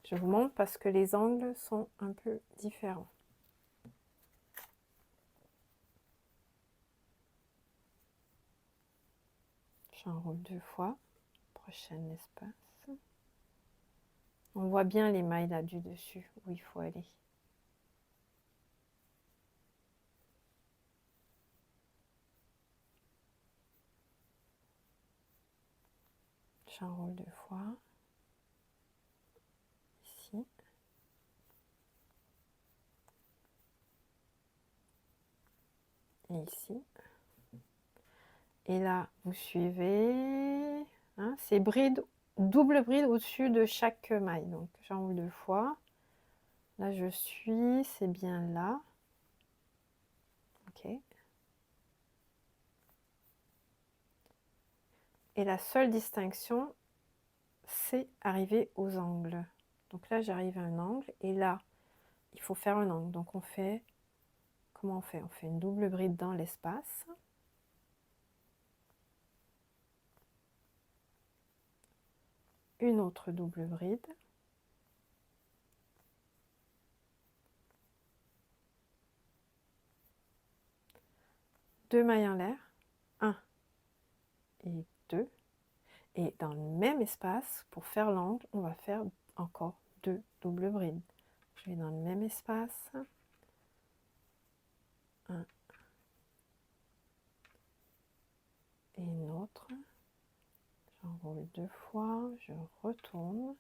Je vous montre parce que les angles sont un peu différents. J'enroule 2 fois. Prochain espace. On voit bien les mailles là du dessus où il faut aller. J'enroule 2 fois. Ici. Et ici. Et là, vous suivez. Hein, c'est bride, double bride au-dessus de chaque maille. Donc, j'enroule 2 fois. Là, je suis, c'est bien là. Ok. Et la seule distinction, c'est arriver aux angles. Donc là, j'arrive à un angle. Et là, il faut faire un angle. Donc, on fait... Comment on fait? On fait une double bride dans l'espace. Une autre double bride. Deux mailles en l'air. 1 et 2. Et dans le même espace, pour faire l'angle, on va faire encore 2 doubles brides. Je vais dans le même espace. 1 et une autre. J'enroule 2 fois, je retourne.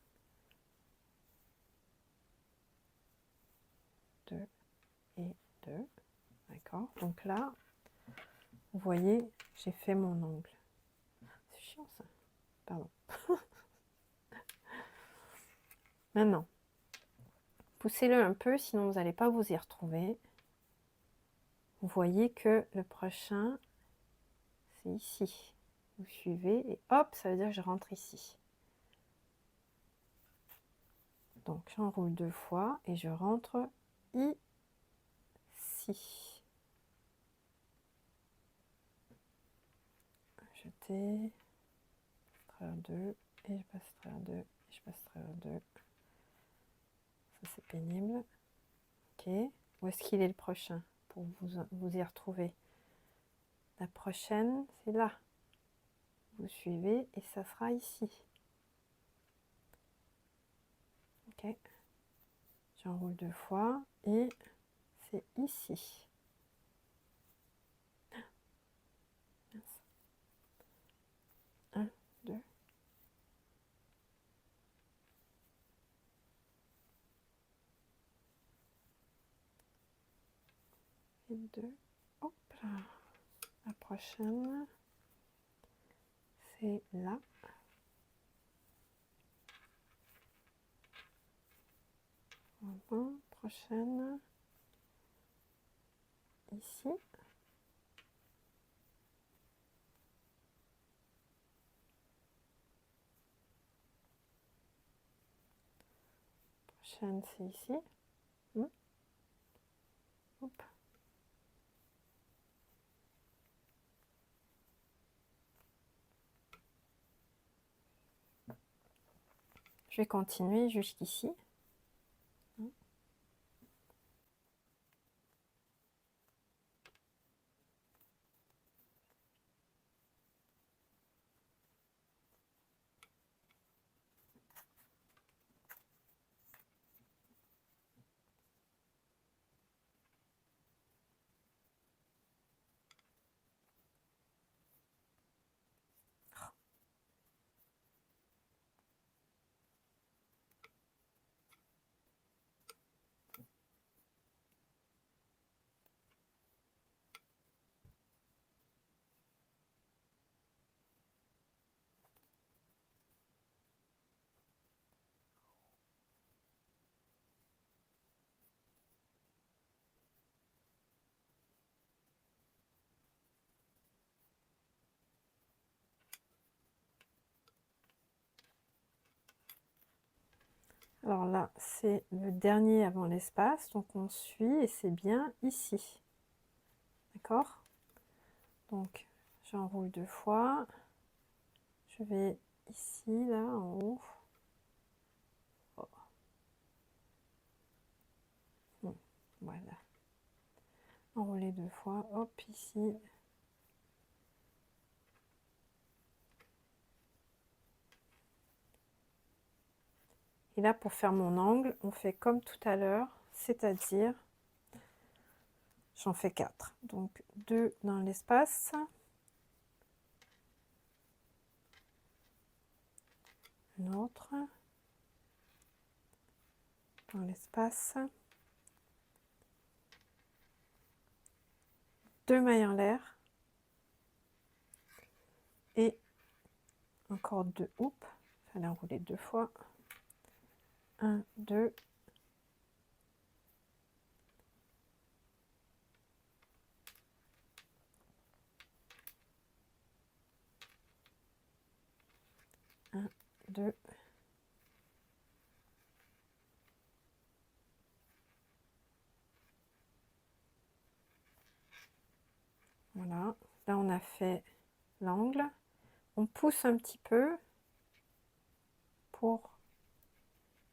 2 et 2. D'accord. Donc là, vous voyez, j'ai fait mon angle. C'est chiant ça. Pardon. Maintenant, poussez-le un peu, sinon vous n'allez pas vous y retrouver. Vous voyez que le prochain, c'est ici. Vous suivez et hop, ça veut dire que je rentre ici. Donc j'enroule 2 fois et je rentre ici. Jeter, travers 2 et je passe travers 2 et je passe travers 2. Ça c'est pénible. Ok, où est-ce qu'il est le prochain pour vous y retrouver? La prochaine, c'est là. Vous suivez et ça sera ici. Ok, j'enroule 2 fois et c'est ici. 1, 2. Et 2. Hop là. La prochaine, c'est là. Voilà. Prochaine, ici. Prochaine, c'est ici. Hop. Je vais continuer jusqu'ici. Alors là, c'est le dernier avant l'espace, donc on suit et c'est bien ici. D'accord? Donc, j'enroule 2 fois. Je vais ici, là, en haut. Oh. Voilà. Enrouler 2 fois. Hop, ici. Et là, pour faire mon angle, on fait comme tout à l'heure, c'est-à-dire, j'en fais 4. Donc, 2 dans l'espace. Un autre. Dans l'espace. 2 mailles en l'air. Et encore 2 hoops. Il fallait enrouler 2 fois. 1, 2. Un, 2. Voilà. Là, on a fait l'angle. On pousse un petit peu pour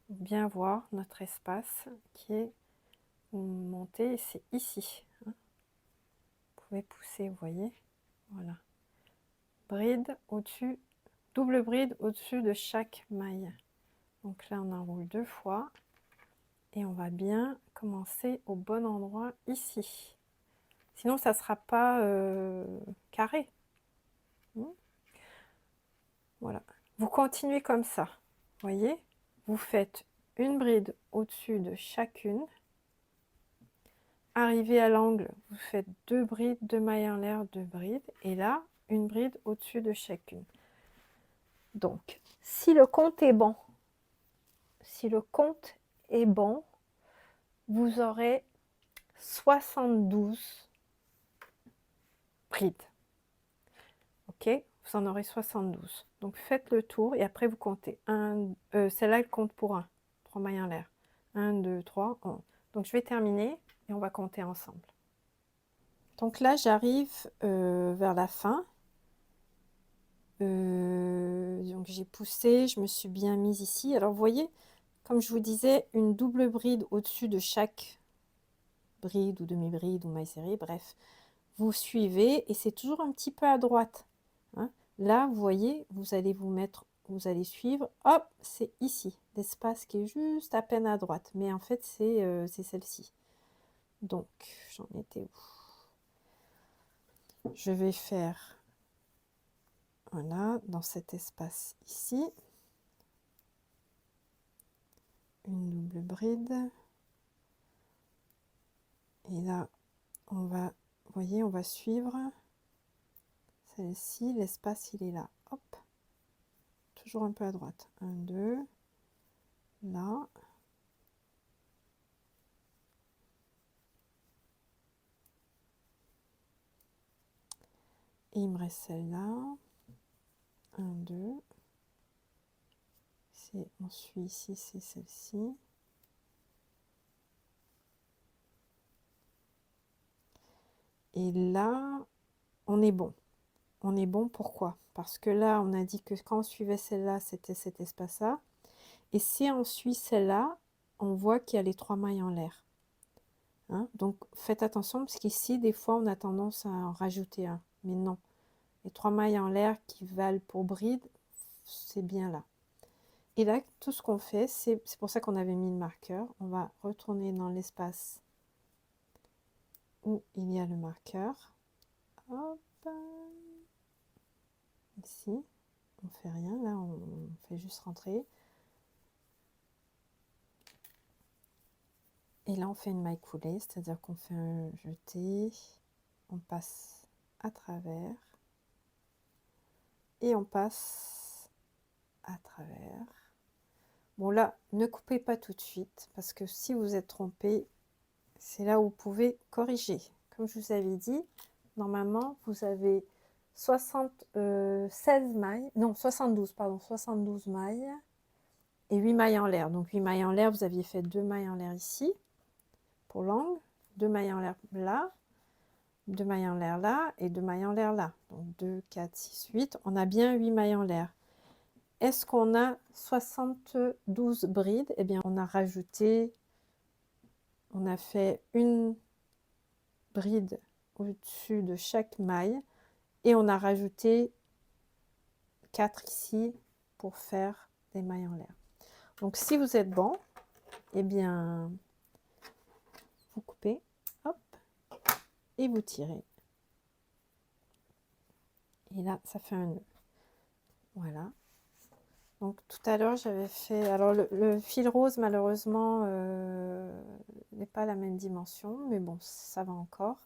bien voir notre espace qui est monté. C'est ici. Hein. Vous pouvez pousser, vous voyez. Voilà. Bride au-dessus, double bride au-dessus de chaque maille. Donc là, on enroule 2 fois. Et on va bien commencer au bon endroit ici. Sinon, ça ne sera pas carré. Voilà. Vous continuez comme ça. Vous voyez, vous faites une bride au-dessus de chacune. Arrivé à l'angle, vous faites 2 brides, 2 mailles en l'air, 2 brides. Et là, une bride au-dessus de chacune. Donc, si le compte est bon, vous aurez 72 brides. Ok, vous en aurez 72. Donc faites le tour et après vous comptez. Celle-là, elle compte pour 1. 3 mailles en l'air. 1, 2, 3, 1. Donc je vais terminer et on va compter ensemble. Donc là, j'arrive vers la fin. Donc j'ai poussé, je me suis bien mise ici. Alors vous voyez, comme je vous disais, une double bride au-dessus de chaque bride ou demi-bride ou maille serrée, bref. Vous suivez et c'est toujours un petit peu à droite. Hein. Là, vous voyez, vous allez suivre, hop, c'est ici, l'espace qui est juste à peine à droite. Mais en fait, c'est celle-ci. Donc, j'en étais où? Je vais faire, voilà, dans cet espace ici, une double bride. Et là, on va, vous voyez, on va suivre celle-ci, l'espace, il est là, hop. Toujours un peu à droite. 1, 2, là. Et il me reste celle-là. 1, 2. On suit ici, c'est celle-ci. Et là, on est bon. On est bon, pourquoi? Parce que là, on a dit que quand on suivait celle-là, c'était cet espace-là. Et si on suit celle-là, on voit qu'il y a les 3 mailles en l'air. Hein? Donc, faites attention, parce qu'ici, des fois, on a tendance à en rajouter un. Mais non. Les 3 mailles en l'air qui valent pour bride, c'est bien là. Et là, tout ce qu'on fait, c'est pour ça qu'on avait mis le marqueur. On va retourner dans l'espace où il y a le marqueur. Hop. Ici, on fait rien. Là, on fait juste rentrer. Et là, on fait une maille coulée, c'est-à-dire qu'on fait un jeté. On passe à travers. Et on passe à travers. Bon, là, ne coupez pas tout de suite, parce que si vous êtes trompé, c'est là où vous pouvez corriger. Comme je vous avais dit, normalement, vous avez 16 mailles, non, 72, pardon, 72 mailles. et 8 mailles en l'air. Donc 8 mailles en l'air, vous aviez fait 2 mailles en l'air ici pour l'angle, 2 mailles en l'air là, 2 mailles en l'air là et 2 mailles en l'air là. Donc 2, 4, 6, 8. On a bien 8 mailles en l'air. Est-ce qu'on a 72 brides? Eh bien, on a rajouté, on a fait une bride au-dessus de chaque maille et on a rajouté 4 ici pour faire des mailles en l'air. Donc, si vous êtes bon, eh bien, vous coupez, hop, et vous tirez. Et là, ça fait un nœud. Voilà. Donc tout à l'heure, j'avais fait... Alors le fil rose, malheureusement, n'est pas la même dimension, mais bon, ça va encore.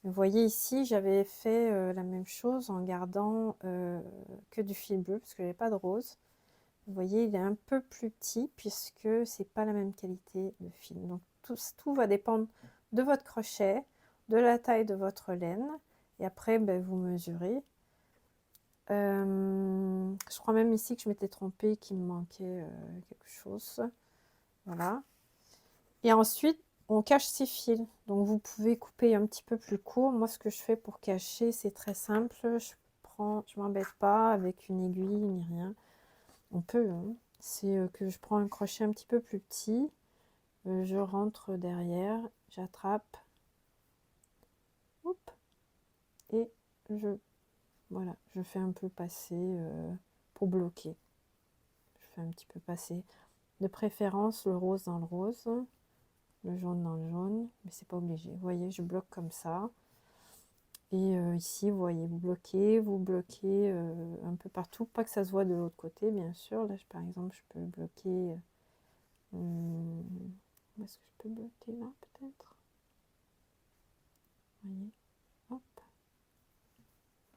Vous voyez ici, j'avais fait la même chose en gardant que du fil bleu, parce que j'avais pas de rose. Vous voyez, il est un peu plus petit, puisque c'est pas la même qualité de fil. Donc tout va dépendre de votre crochet, de la taille de votre laine, et après, ben, vous mesurez. Je crois même ici que je m'étais trompée, qu'il me manquait quelque chose. Voilà. Et ensuite, on cache ces fils. Donc, vous pouvez couper un petit peu plus court. Moi, ce que je fais pour cacher, c'est très simple. Je m'embête pas avec une aiguille ni rien. On peut, hein. C'est que je prends un crochet un petit peu plus petit. Je rentre derrière, j'attrape. Hop. Et voilà, je fais un peu passer pour bloquer. Je fais un petit peu passer, de préférence le rose dans le rose, le jaune dans le jaune, mais c'est pas obligé. Vous voyez, je bloque comme ça. Et ici, vous voyez, vous bloquez un peu partout, pas que ça se voit de l'autre côté, bien sûr. Là, par exemple, je peux bloquer. Où est-ce que je peux bloquer là, peut-être? Vous voyez, hop.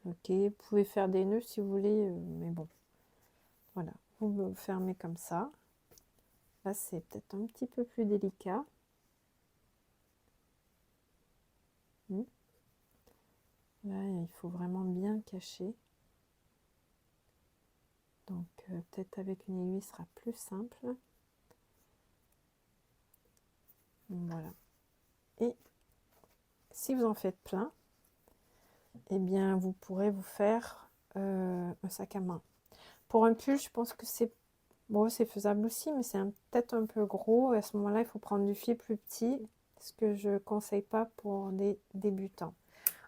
Ok, vous pouvez faire des nœuds si vous voulez, mais bon, voilà, vous fermez comme ça. Là, c'est peut-être un petit peu plus délicat. Là, il faut vraiment bien cacher. Donc, peut-être avec une aiguille, ce sera plus simple. Voilà. Et si vous en faites plein, eh bien, vous pourrez vous faire un sac à main. Pour un pull, je pense que c'est bon, c'est faisable aussi, mais c'est peut-être un peu gros. À ce moment-là, il faut prendre du fil plus petit, ce que je ne conseille pas pour des débutants.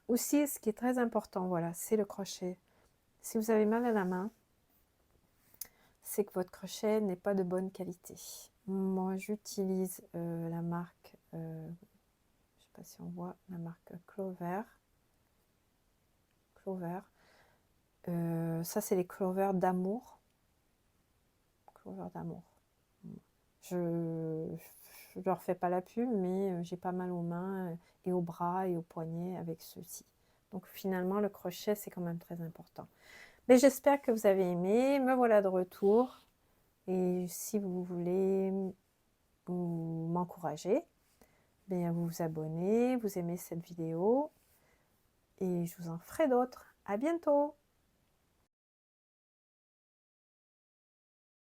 Aussi, ce qui est très important, voilà, c'est le crochet. Si vous avez mal à la main, c'est que votre crochet n'est pas de bonne qualité. Moi, j'utilise la marque, je ne sais pas si on voit, la marque Clover. Ça, c'est les Clover d'amour. Clover d'amour. Je ne leur fais pas la pub, mais j'ai pas mal aux mains et aux bras et aux poignets avec ceux-ci. Donc finalement, le crochet, c'est quand même très important. Mais j'espère que vous avez aimé. Me voilà de retour. Et si vous voulez m'encourager, bien vous vous abonnez, vous aimez cette vidéo. Et je vous en ferai d'autres. À bientôt!